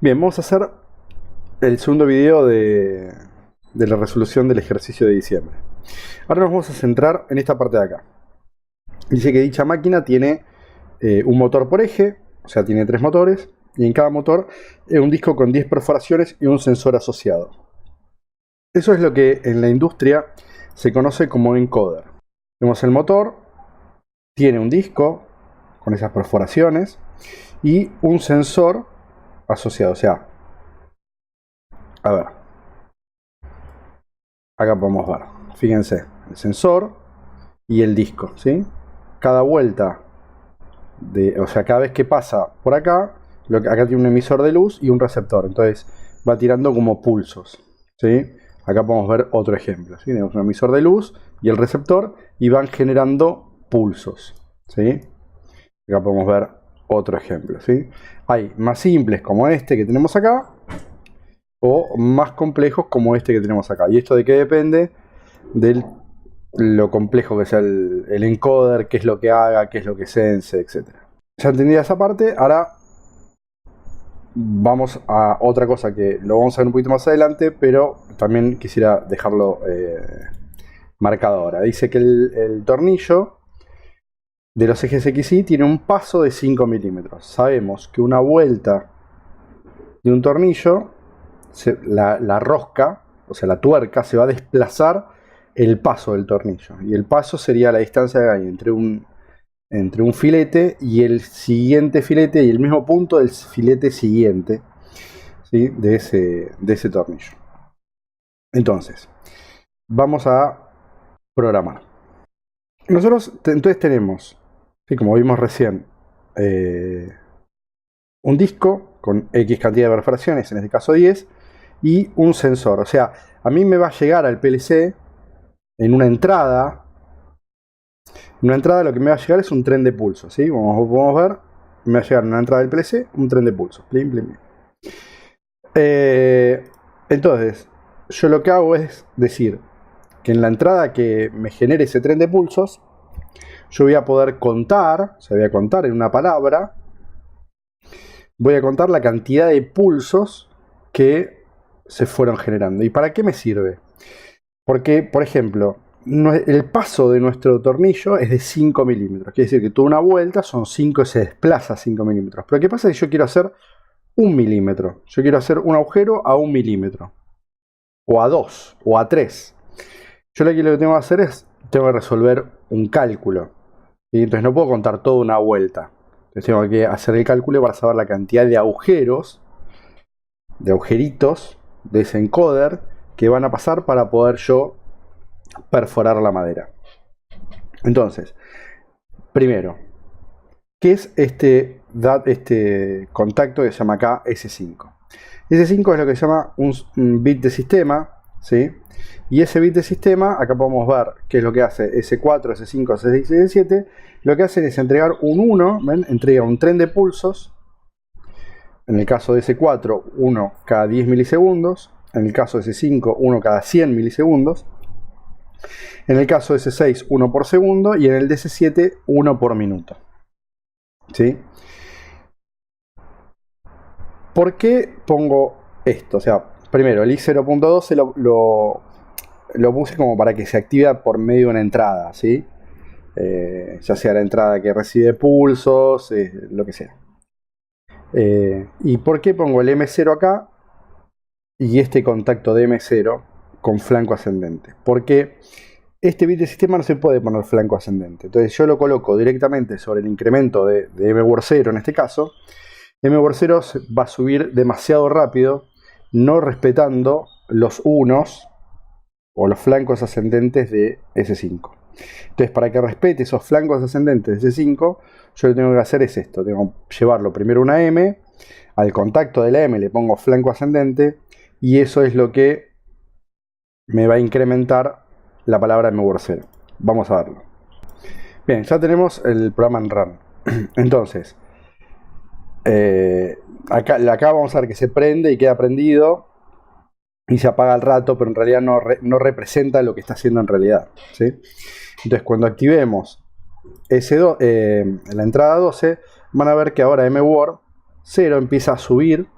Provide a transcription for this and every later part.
Bien, vamos a hacer el segundo video de la resolución del ejercicio de diciembre. Ahora nos vamos a centrar en esta parte de acá. Dice que dicha máquina tiene un motor por eje, o sea, tiene 3 motores, y en cada motor un disco con 10 perforaciones y un sensor asociado. Eso es lo que en la industria se conoce como encoder. Vemos el motor, tiene un disco con esas perforaciones y un sensor asociado, o sea, a ver, acá podemos ver, fíjense, el sensor y el disco, ¿sí? Cada vuelta, o sea, cada vez que pasa por acá, acá tiene un emisor de luz y un receptor, entonces va tirando como pulsos, ¿sí? Acá podemos ver otro ejemplo, ¿sí? Tenemos un emisor de luz y el receptor y van generando pulsos, ¿sí? Acá podemos ver otro ejemplo, ¿sí? Hay más simples como este que tenemos acá, o más complejos como este que tenemos acá. ¿Y esto de qué depende? De lo complejo que sea el encoder, qué es lo que haga, qué es lo que sense, etc. Ya entendida esa parte, ahora vamos a otra cosa que lo vamos a ver un poquito más adelante, pero también quisiera dejarlo marcado ahora. Dice que el tornillo de los ejes XY tiene un paso de 5 milímetros. Sabemos que una vuelta de un tornillo, la rosca, o sea la tuerca, se va a desplazar el paso del tornillo. Y el paso sería la distancia que hay entre un filete y el siguiente filete y el mismo punto del filete siguiente, ¿sí? de ese tornillo. Entonces, vamos a programar. Nosotros entonces tenemos, ¿sí? Como vimos recién, un disco con X cantidad de perforaciones, en este caso 10, y un sensor. O sea, a mí me va a llegar al PLC en una entrada. En una entrada lo que me va a llegar es un tren de pulso, ¿sí? Como podemos ver, me va a llegar en una entrada del PLC un tren de pulso. Plim, plim, plim. Entonces, yo lo que hago es decir que en la entrada que me genere ese tren de pulsos, yo voy a poder contar, o sea, voy a contar en una palabra, voy a contar la cantidad de pulsos que se fueron generando. ¿Y para qué me sirve? Porque, por ejemplo, el paso de nuestro tornillo es de 5 milímetros. Quiere decir que toda una vuelta son 5, se desplaza 5 milímetros. Pero ¿qué pasa si yo quiero hacer 1 milímetro? Yo quiero hacer un agujero a 1 milímetro. O a 2, o a 3. Yo lo que tengo que hacer es, tengo que resolver un cálculo. ¿Sí? Entonces no puedo contar toda una vuelta. Entonces tengo que hacer el cálculo para saber la cantidad de agujeros, de agujeritos, de ese encoder, que van a pasar para poder yo perforar la madera. Entonces, primero, ¿qué es este contacto que se llama acá S5? S5 es lo que se llama un bit de sistema, ¿sí? Y ese bit de sistema, acá podemos ver qué es lo que hace S4, S5, S6 y S7. Lo que hacen es entregar un 1, ¿ven? Entrega un tren de pulsos. En el caso de S4, 1 cada 10 milisegundos. En el caso de S5, 1 cada 100 milisegundos. En el caso de S6, 1 por segundo. Y en el de S7, 1 por minuto. ¿Sí? ¿Por qué pongo esto? O sea, primero, el I0.12 lo puse como para que se active por medio de una entrada, ¿sí? Ya sea la entrada que recibe pulsos, lo que sea. ¿Y por qué pongo el M0 acá y este contacto de M0 con flanco ascendente? Porque este bit de sistema no se puede poner flanco ascendente. Entonces yo lo coloco directamente sobre el incremento de M0 en este caso. M0 va a subir demasiado rápido, no respetando los unos o los flancos ascendentes de S5. Entonces, para que respete esos flancos ascendentes de S5, yo lo que tengo que hacer es esto. Tengo que llevarlo primero una M, al contacto de la M le pongo flanco ascendente, y eso es lo que me va a incrementar la palabra M0. Vamos a verlo. Bien, ya tenemos el programa en run. Entonces, acá vamos a ver que se prende y queda prendido y se apaga al rato, pero en realidad no representa lo que está haciendo en realidad, ¿sí? Entonces, cuando activemos la entrada 12, van a ver que ahora M0 empieza a subir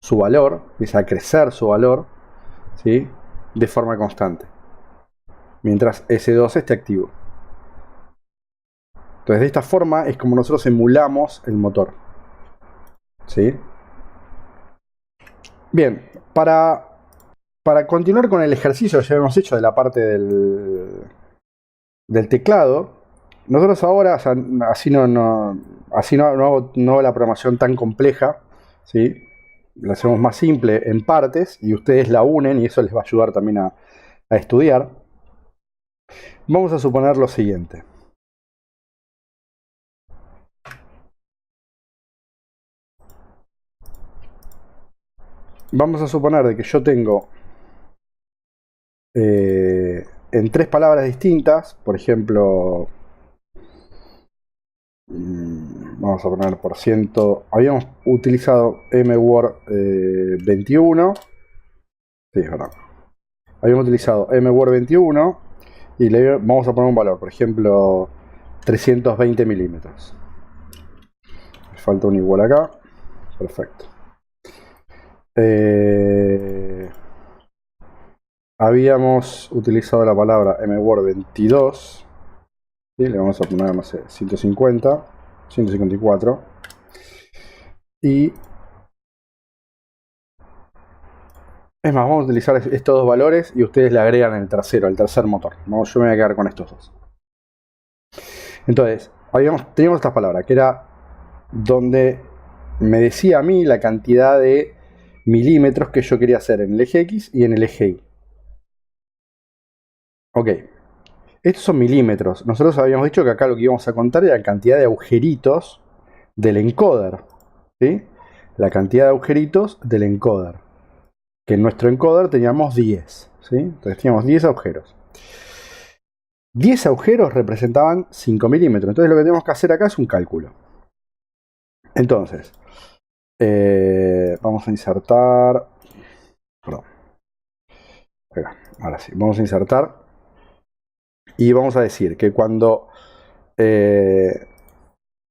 su valor, empieza a crecer su valor, ¿sí? De forma constante, mientras S2 esté activo. Entonces de esta forma es como nosotros emulamos el motor, ¿sí? Bien, para continuar con el ejercicio que ya hemos hecho de la parte del teclado, nosotros ahora, o sea, así no hago la programación tan compleja, ¿sí? La hacemos más simple en partes y ustedes la unen y eso les va a ayudar también a estudiar. Vamos a suponer lo siguiente. Vamos a suponer de que yo tengo en 3 palabras distintas, por ejemplo, vamos a poner por ciento, habíamos utilizado MWord 21, sí, es verdad, habíamos utilizado MWord 21 y le vamos a poner un valor, por ejemplo, 320 milímetros. Me falta un igual acá, perfecto. Habíamos utilizado la palabra MWord 22, ¿sí? Le vamos a poner, no sé, 150, 154 y es más, vamos a utilizar estos dos valores y ustedes le agregan el tercer motor. ¿No? Yo me voy a quedar con estos dos. Entonces, teníamos esta palabra que era donde me decía a mí la cantidad de milímetros que yo quería hacer en el eje X y en el eje Y. Ok, estos son milímetros. Nosotros habíamos dicho que acá lo que íbamos a contar era la cantidad de agujeritos del encoder, ¿sí? La cantidad de agujeritos del encoder. Que en nuestro encoder teníamos 10, ¿sí? Entonces teníamos 10 agujeros. 10 agujeros representaban 5 milímetros. Entonces lo que tenemos que hacer acá es un cálculo. Entonces, vamos a insertar... Perdón. Ahora sí, vamos a insertar. Y vamos a decir que cuando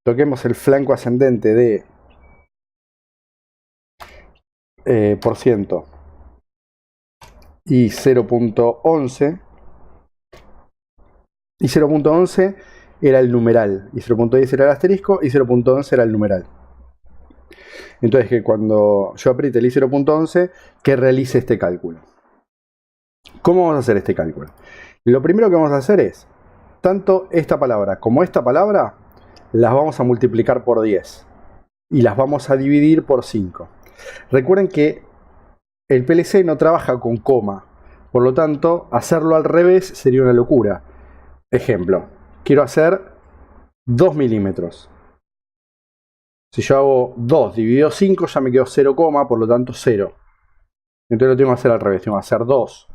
toquemos el flanco ascendente de por ciento y 0.11, y 0.11 era el numeral, y 0.10 era el asterisco, y 0.11 era el numeral. Entonces que cuando yo apriete el i0.11, que realice este cálculo. ¿Cómo vamos a hacer este cálculo? Lo primero que vamos a hacer es, tanto esta palabra como esta palabra, las vamos a multiplicar por 10. Y las vamos a dividir por 5. Recuerden que el PLC no trabaja con coma. Por lo tanto, hacerlo al revés sería una locura. Ejemplo, quiero hacer 2 milímetros. Si yo hago 2 dividido 5, ya me quedo 0, por lo tanto 0. Entonces lo tengo que hacer al revés. Tengo que hacer 2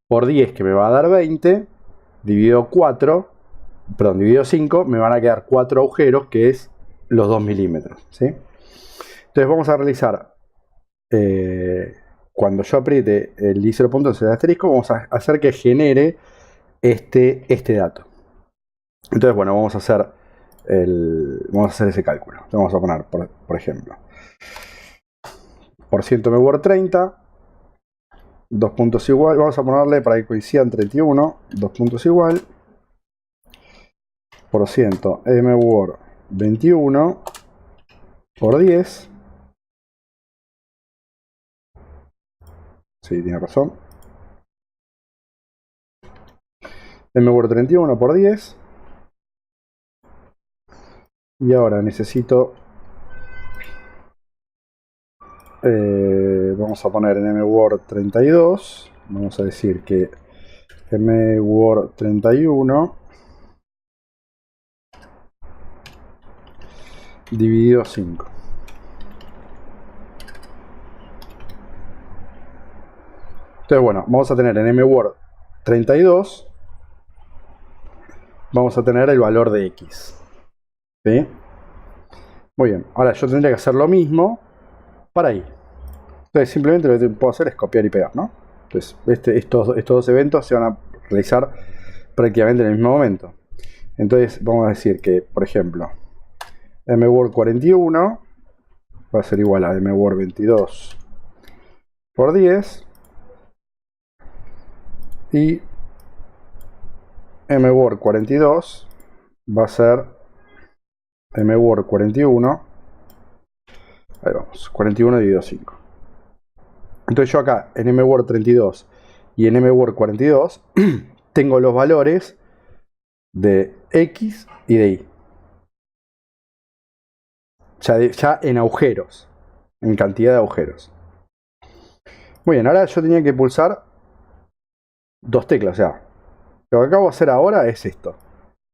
por 10, que me va a dar 20, dividido 4, perdón, dividido 5, me van a quedar 4 agujeros, que es los 2 milímetros, ¿sí? Entonces vamos a realizar, cuando yo apriete el i0.11 de asterisco, vamos a hacer que genere este dato. Entonces, bueno, vamos a hacer ese cálculo. Entonces, vamos a poner, por ejemplo, por ciento MWord 30, 2 puntos igual, vamos a ponerle para que coincidan 31, 2 puntos igual, por ciento MWord 21 por 10. Sí, tiene razón. MWord 31 por 10. Y ahora necesito... vamos a poner en MWord 32. Vamos a decir que MWord 31 dividido 5. Entonces, bueno, vamos a tener en MWord 32, vamos a tener el valor de X. ¿Sí? Muy bien, ahora yo tendría que hacer lo mismo para Y. Entonces, simplemente lo que puedo hacer es copiar y pegar, ¿no? Entonces, estos dos eventos se van a realizar prácticamente en el mismo momento. Entonces, vamos a decir que, por ejemplo, MWord 41 va a ser igual a MWord 22 por 10 y mWord 42 va a ser mWord 41. Ahí vamos, 41 dividido 5. Entonces yo acá en mWord 32 y en mWord 42 tengo los valores de X y de Y. Ya en agujeros, en cantidad de agujeros. Muy bien, ahora yo tenía que pulsar dos teclas. O sea, lo que acabo de hacer ahora es esto.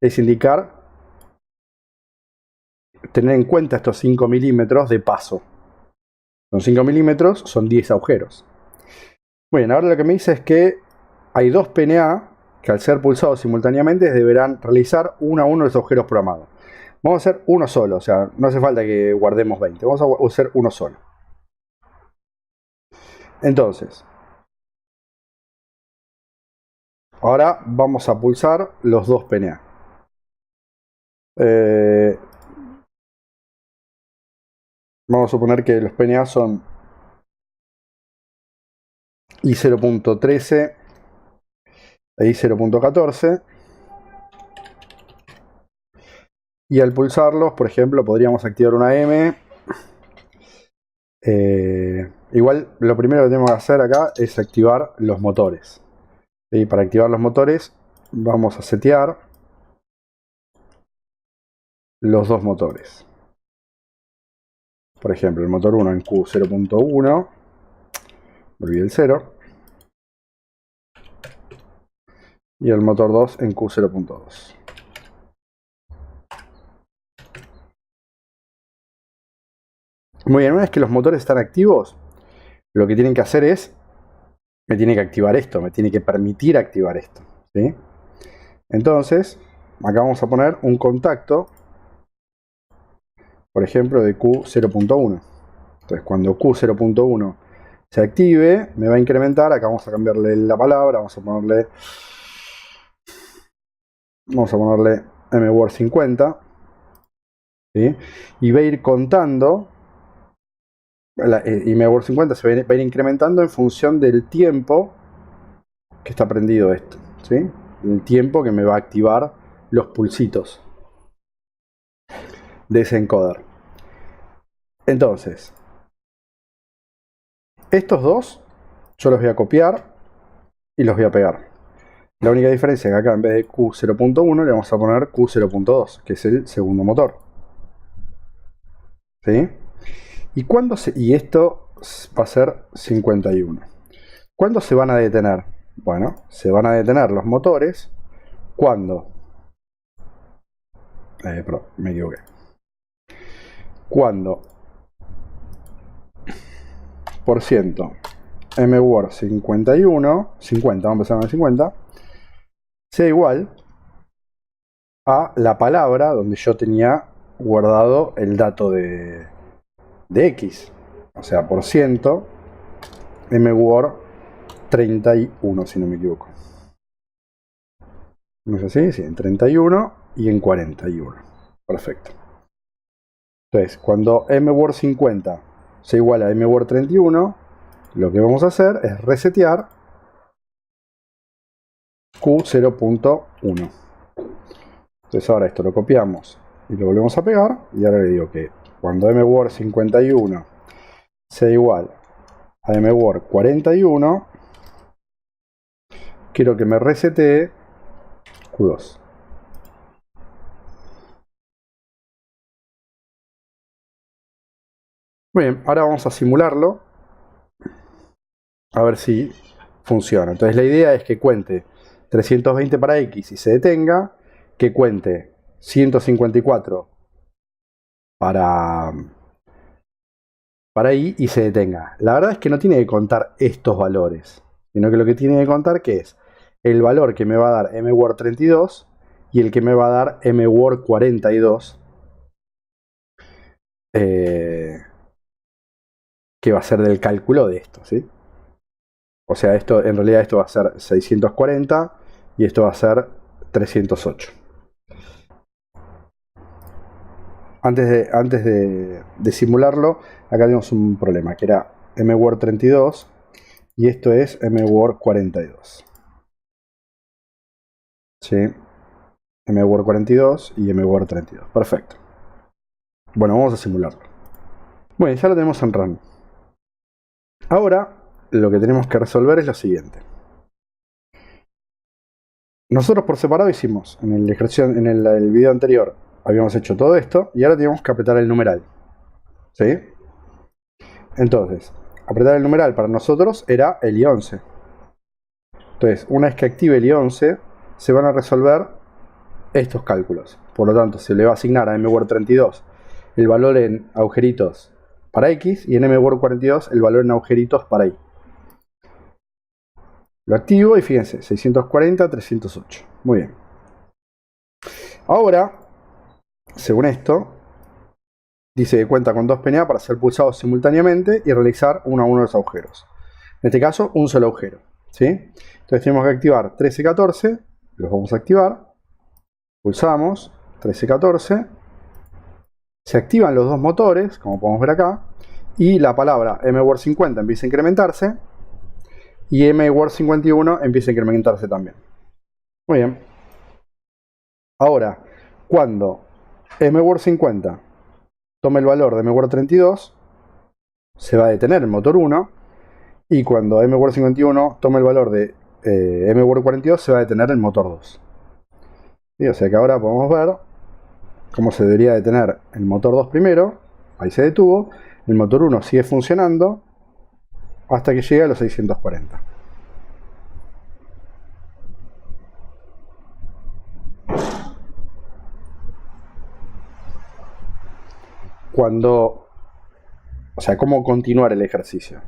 Es indicar, tener en cuenta estos 5 milímetros de paso. Son 5 milímetros, son 10 agujeros. Muy bien, ahora lo que me dice es que hay dos PNA que al ser pulsados simultáneamente deberán realizar uno a uno los agujeros programados. Vamos a hacer uno solo, o sea, no hace falta que guardemos 20. Vamos a hacer uno solo. Entonces, ahora vamos a pulsar los dos PNA. Vamos a suponer que los PNA son I0.13 e I0.14. Y al pulsarlos, por ejemplo, podríamos activar una M. Igual lo primero que tenemos que hacer acá es activar los motores. Y para activar los motores vamos a setear los dos motores. Por ejemplo, el motor 1 en Q0.1. Volví el 0. Y el motor 2 en Q0.2. Muy bien, una vez que los motores están activos, lo que tienen que hacer es, me tiene que activar esto, me tiene que permitir activar esto, ¿sí? Entonces, acá vamos a poner un contacto, por ejemplo, de Q0.1. Entonces, cuando Q0.1 se active, me va a incrementar. Acá vamos a cambiarle la palabra, vamos a ponerle mWord 50, ¿sí? Y va a ir contando. Y mWord 50 se va a ir incrementando en función del tiempo que está prendido esto, ¿sí? El tiempo que me va a activar los pulsitos de ese encoder. Entonces, estos dos yo los voy a copiar y los voy a pegar. La única diferencia es que acá en vez de Q0.1 le vamos a poner Q0.2, que es el segundo motor, ¿sí? Y esto va a ser 51. ¿Cuándo se van a detener? Bueno, se van a detener los motores cuando... perdón, me equivoqué. Cuando por ciento mWord 51, 50, vamos a empezar con el 50, sea igual a la palabra donde yo tenía guardado el dato de X. O sea, por ciento mWord 31, si no me equivoco. ¿No es así? Sí, en 31 y en 41. Perfecto. Entonces, cuando mWord 50 sea igual a mWord 31, lo que vamos a hacer es resetear Q0.1. Entonces ahora esto lo copiamos y lo volvemos a pegar. Y ahora le digo que cuando mWord 51 sea igual a mWord 41, quiero que me resetee Q2. Muy bien, ahora vamos a simularlo a ver si funciona. Entonces la idea es que cuente 320 para X y se detenga, que cuente 154 para Y y se detenga. La verdad es que no tiene que contar estos valores, sino que lo que tiene que contar que es el valor que me va a dar mWord 32 y el que me va a dar mWord 42, que va a ser del cálculo de esto, ¿sí? O sea, esto en realidad esto va a ser 640 y esto va a ser 308. Antes de simularlo, acá tenemos un problema, que era mWord 32 y esto es MWord 42. ¿Sí? MWord 42 y MWord 32. Perfecto. Bueno, vamos a simularlo. Bueno, ya lo tenemos en Run. Ahora, lo que tenemos que resolver es lo siguiente. Nosotros por separado hicimos, en el video anterior, habíamos hecho todo esto, y ahora tenemos que apretar el numeral. ¿Sí? Entonces, apretar el numeral para nosotros era el I11. Entonces, una vez que active el I11, se van a resolver estos cálculos. Por lo tanto, se le va a asignar a MWord 32 el valor en agujeritos para X y en MWord 42 el valor en agujeritos para Y. Lo activo y fíjense, 640, 308. Muy bien. Ahora, según esto, dice que cuenta con 2 PNA para ser pulsados simultáneamente y realizar uno a uno los agujeros. En este caso, un solo agujero. ¿Sí? Entonces tenemos que activar 13, 14. Los vamos a activar. Pulsamos 13, 14. Se activan los dos motores, como podemos ver acá. Y la palabra MWord 50 empieza a incrementarse. Y MWord 51 empieza a incrementarse también. Muy bien. Ahora, cuando MWord 50 tome el valor de MWord 32, se va a detener el motor 1. Y cuando MWord 51 tome el valor de MWord 42, se va a detener el motor 2. ¿Sí? O sea que ahora podemos ver cómo se debería detener el motor 2 primero. Ahí se detuvo. El motor 1 sigue funcionando hasta que llegue a los 640. O sea, ¿cómo continuar el ejercicio?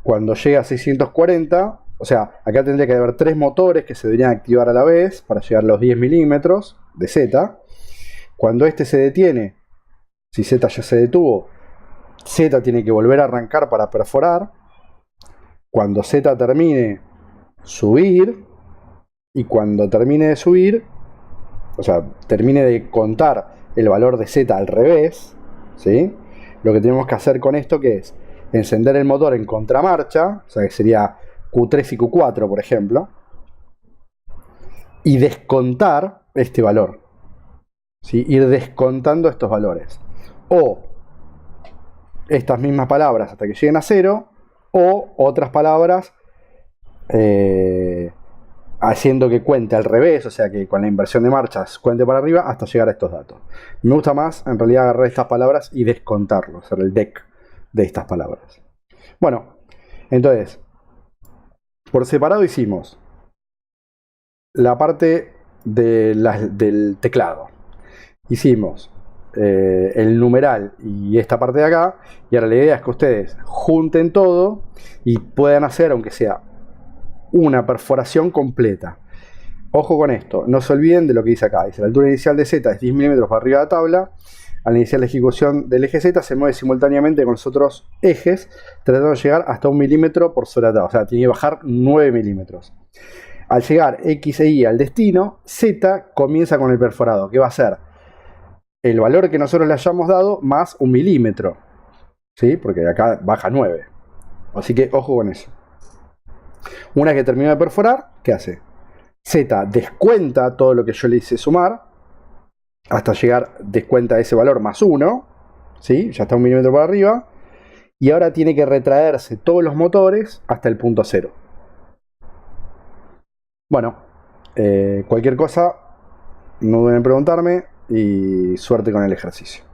Cuando llega a 640, o sea, acá tendría que haber 3 motores que se deberían activar a la vez para llegar a los 10 milímetros de Z. Cuando este se detiene, si Z ya se detuvo, Z tiene que volver a arrancar para perforar. Cuando Z termine, subir. Y cuando termine de subir, o sea, termine de contar el valor de Z al revés, ¿sí? Lo que tenemos que hacer con esto, que es encender el motor en contramarcha, o sea que sería Q3 y Q4, por ejemplo, y descontar este valor, ¿sí? Ir descontando estos valores. O estas mismas palabras hasta que lleguen a 0, o otras palabras haciendo que cuente al revés, o sea que con la inversión de marchas cuente para arriba hasta llegar a estos datos. Me gusta más en realidad agarrar estas palabras y descontarlo, hacer el DEC de estas palabras. Bueno, entonces, por separado hicimos la parte del teclado. Hicimos el numeral y esta parte de acá, y ahora la idea es que ustedes junten todo y puedan hacer, aunque sea una perforación completa. Ojo con esto, no se olviden de lo que dice acá. Dice, la altura inicial de Z es 10 milímetros para arriba de la tabla. Al iniciar la ejecución del eje Z se mueve simultáneamente con los otros ejes, tratando de llegar hasta 1 milímetro por sobre la tabla. O sea, tiene que bajar 9 milímetros. Al llegar X e Y al destino, Z comienza con el perforado, que va a ser el valor que nosotros le hayamos dado más 1 milímetro. ¿Sí? Porque acá baja 9. Así que ojo con eso. Una vez que terminó de perforar, ¿qué hace? Z descuenta todo lo que yo le hice sumar, hasta llegar, descuenta ese valor más 1, ¿sí? Ya está 1 milímetro por arriba, y ahora tiene que retraerse todos los motores hasta el punto 0. Bueno, cualquier cosa, no duden en preguntarme, y suerte con el ejercicio.